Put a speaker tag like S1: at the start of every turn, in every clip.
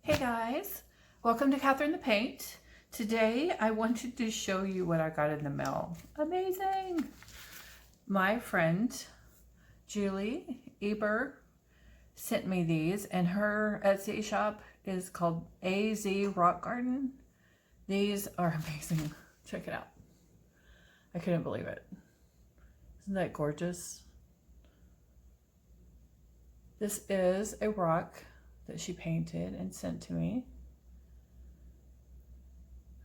S1: Hey guys, welcome to Catherine the Paint. Today I wanted to show you what I got in the mail. Amazing! My friend Julie Eiber sent me these, and her Etsy shop is called AZ Rock Garden. These are amazing. Check it out. I couldn't believe it. Isn't that gorgeous? This is a rock that she painted and sent to me.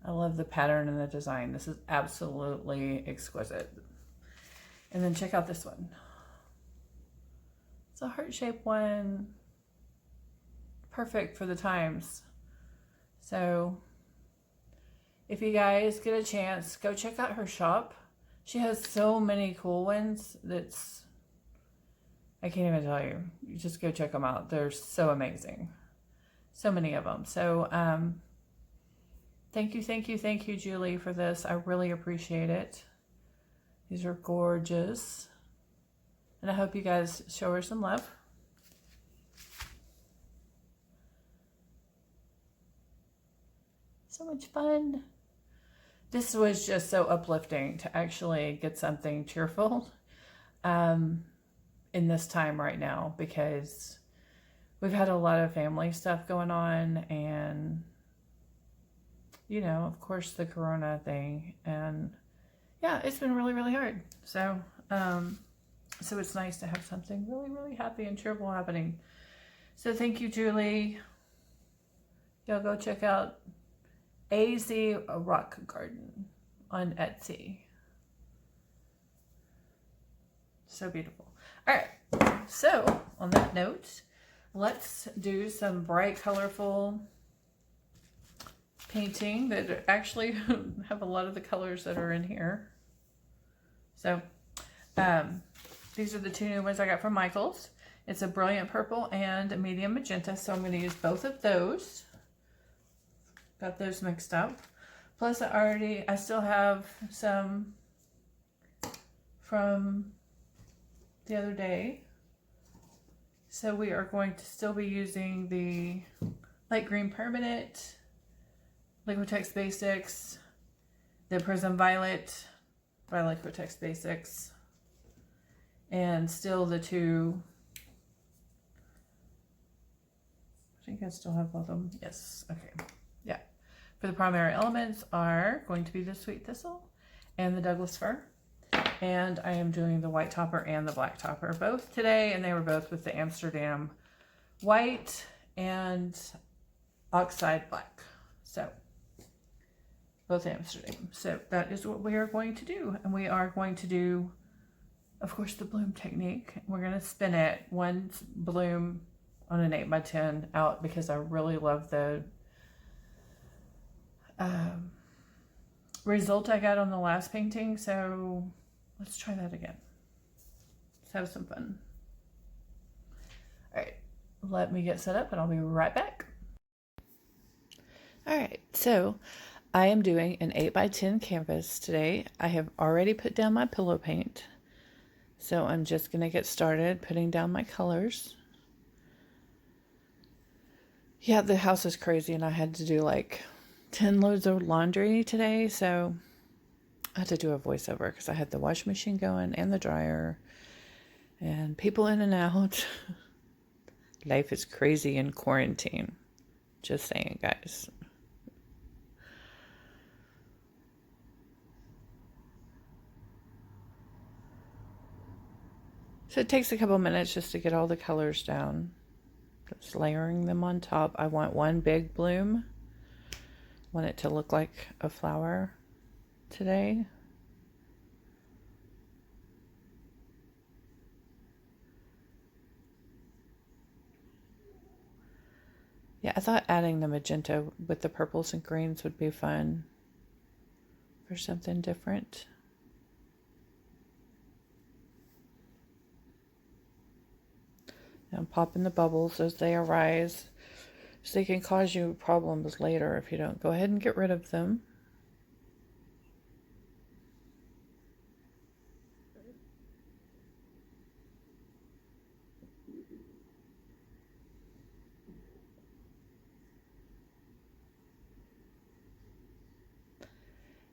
S1: I love the pattern and the design. This is absolutely exquisite. And then check out this one. It's a heart-shaped one. Perfect for the times. So if you guys get a chance, go check out her shop. She has so many cool ones that's, I can't even tell you. You just go check them out. They're so amazing. So many of them. So thank you, Julie, for this. I really appreciate it. These are gorgeous. And I hope you guys show her some love. So much fun. This was just so uplifting to actually get something cheerful. In this time right now, because we've had a lot of family stuff going on, and you know, of course, the corona thing, and yeah, it's been really hard. So so it's nice to have something really happy and cheerful happening. So thank you, Julie. Y'all go check out AZ Rock Garden on Etsy. So beautiful. All right, so on that note, let's do some bright, colorful painting that actually have a lot of the colors that are in here. So these are the two new ones I got from Michael's. It's a brilliant purple and a medium magenta, so I'm going to use both of those. Got those mixed up. Plus I still have some from the other day. So we are going to still be using the light green permanent, Liquitex Basics, the Prism Violet by Liquitex Basics, and still the two, I think I still have both of them. Yes, okay, yeah. For the primary elements are going to be the Sweet Thistle and the Douglas Fir. And I am doing the white topper and the black topper both today, and they were both with the Amsterdam white and Oxide black. So both Amsterdam. So that is what we are going to do. And we are going to do, of course, the bloom technique. We're going to spin it one bloom on an 8x10 out, because I really love the result I got on the last painting. So let's try that again. Let's have some fun. All right, let me get set up and I'll be right back. All right, so I am doing an 8x10 canvas today. I have already put down my pillow paint. So I'm just gonna get started putting down my colors. Yeah, the house is crazy and I had to do like 10 loads of laundry today, so I had to do a voiceover because I had the washing machine going and the dryer and people in and out. Life is crazy in quarantine. Just saying, guys. So it takes a couple minutes just to get all the colors down. Just layering them on top. I want one big bloom. I want it to look like a flower today. Yeah, I thought adding the magenta with the purples and greens would be fun for something different. And pop in the bubbles as they arise, so they can cause you problems later if you don't. Go ahead and get rid of them.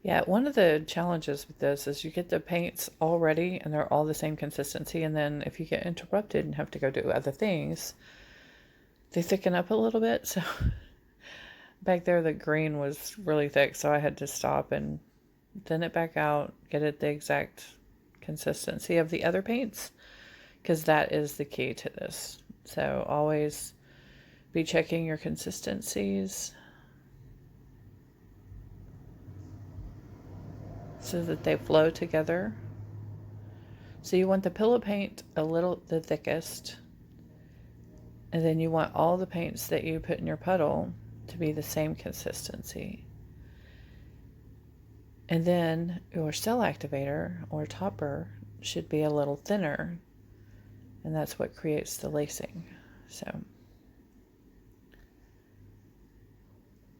S1: Yeah, one of the challenges with this is you get the paints all ready and they're all the same consistency, and then if you get interrupted and have to go do other things, they thicken up a little bit. So back there the green was really thick, so I had to stop and thin it back out, get it the exact consistency of the other paints, because that is the key to this. So always be checking your consistencies so that they flow together. So you want the pillow paint a little the thickest, and then you want all the paints that you put in your puddle to be the same consistency. And then your cell activator or topper should be a little thinner, and that's what creates the lacing. So,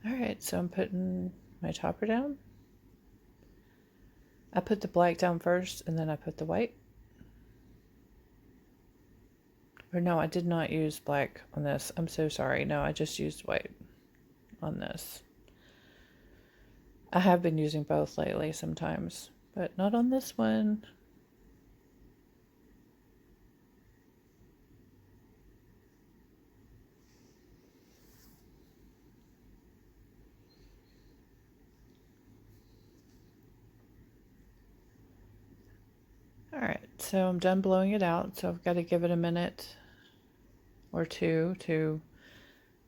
S1: all right, so I'm putting my topper down. I put the black down first, and then I put the white. Or no, I did not use black on this. I'm so sorry. No, I just used white on this. I have been using both lately sometimes, but not on this one. All right, so I'm done blowing it out, so I've got to give it a minute or two to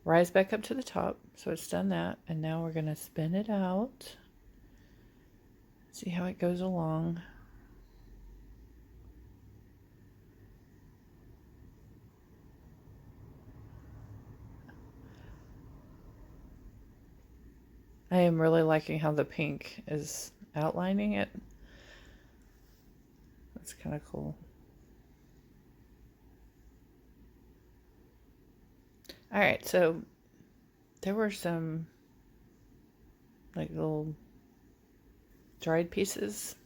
S1: rise back up to the top. So it's done that, and now we're going to spin it out. See how it goes along. I am really liking how the pink is outlining it. That's kind of cool. All right, so there were some like little dried pieces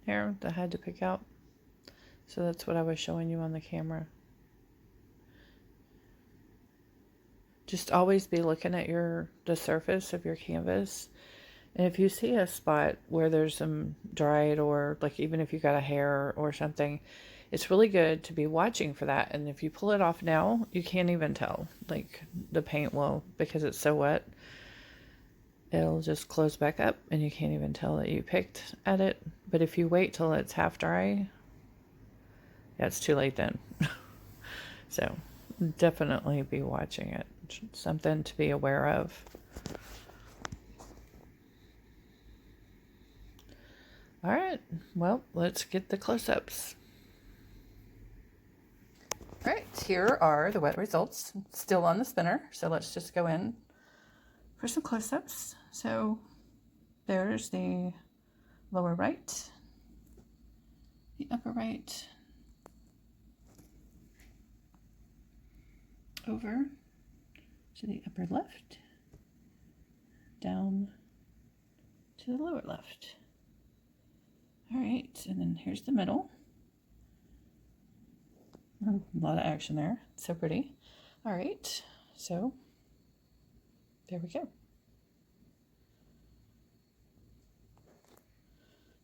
S1: here that I had to pick out. So that's what I was showing you on the camera. Just always be looking at the surface of your canvas. And if you see a spot where there's some dried, or like even if you got a hair or something, it's really good to be watching for that. And if you pull it off now, you can't even tell. Like the paint will, because it's so wet, it'll just close back up and you can't even tell that you picked at it. But if you wait till it's half dry, yeah, it's too late then. So definitely be watching it. Something to be aware of. All right, well, let's get the close-ups. All right, here are the wet results, still on the spinner. So let's just go in for some close-ups. So there's the lower right, the upper right, over to the upper left, down to the lower left. All right, and then here's the middle. A lot of action there. So pretty. All right, so there we go.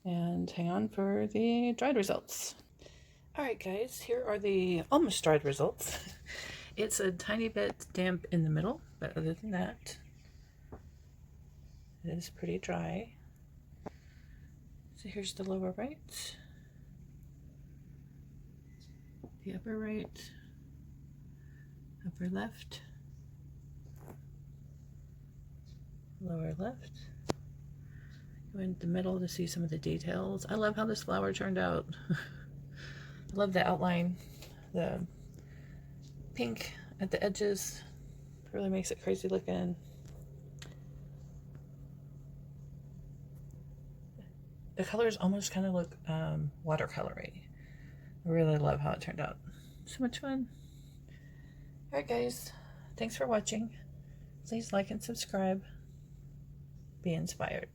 S1: And hang on for the dried results. All right, guys, here are the almost dried results. It's a tiny bit damp in the middle, but other than that, it is pretty dry. So here's the lower right, the upper right, upper left, lower left. Go into the middle to see some of the details. I love how this flower turned out. I love the outline, the pink at the edges. It really makes it crazy looking. The colors almost kind of look watercolory. I really love how it turned out. So much fun. All right, guys. Thanks for watching. Please like and subscribe. Be inspired.